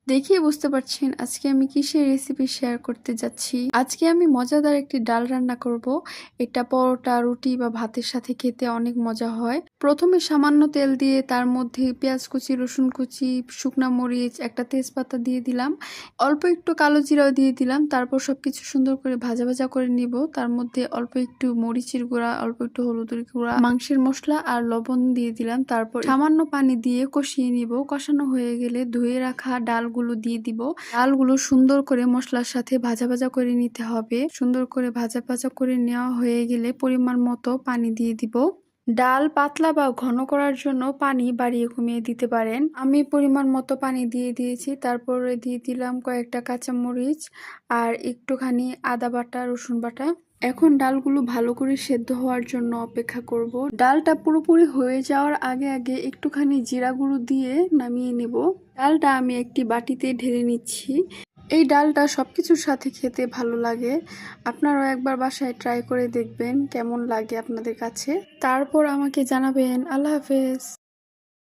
দেখিয়ে বুঝতে পারছেন আজকে আমি কিসের রেসিপি শেয়ার করতে যাচ্ছি। আজকে আমি মজাদার একটি ডাল রান্না করব। এটা পরোটা, রুটি বা ভাতের সাথে খেতে অনেক মজা হয়। প্রথমে সামান্য তেল দিয়ে তার মধ্যে পেঁয়াজ কুচি, রসুন কুচি, শুকনা মরিচ, একটা তেজপাতা দিয়ে দিলাম, অল্প একটু কালো জিরাও দিয়ে দিলাম। তারপর সবকিছু সুন্দর করে ভাজা ভাজা করে নিব। তার মধ্যে অল্প একটু মরিচের গুঁড়া, অল্প একটু হলুদের গুঁড়া, মাংসের মশলা আর লবণ দিয়ে দিলাম। তারপর সামান্য পানি দিয়ে কষিয়ে নিব। কষানো হয়ে গেলে ধুয়ে রাখা ডালগুলো দিয়ে দিব। ডালগুলো সুন্দর করে মশলার সাথে ভাজা ভাজা করে নিতে হবে। সুন্দর করে ভাজা ভাজা করে নেওয়া হয়ে গেলে পরিমাণ মতো পানি দিয়ে দিব। ডাল পাতলা বা ঘন করার জন্য পানি বাড়িয়ে কমিয়ে দিতে পারেন। আমি পরিমাণ মতো পানি দিয়ে দিয়েছি। তারপরে দিয়ে দিলাম কয়েকটা কাঁচামরিচ আর একটুখানি আদা বাটা, রসুন বাটা। এখন ডালগুলো ভালো করে সেদ্ধ হওয়ার জন্য অপেক্ষা করব। ডালটা পুরোপুরি হয়ে যাওয়ার আগে আগে একটুখানি জিরা গুঁড়ো দিয়ে নামিয়ে নেব। ডালটা আমি একটি বাটিতে ঢেলে নিচ্ছি। এই ডালটা সবকিছুর সাথে খেতে ভালো লাগে। আপনারাও একবার বাসায় ট্রাই করে দেখবেন কেমন লাগে আপনাদের কাছে। তারপর আমাকে জানাবেন। আল্লাহ হাফেজ।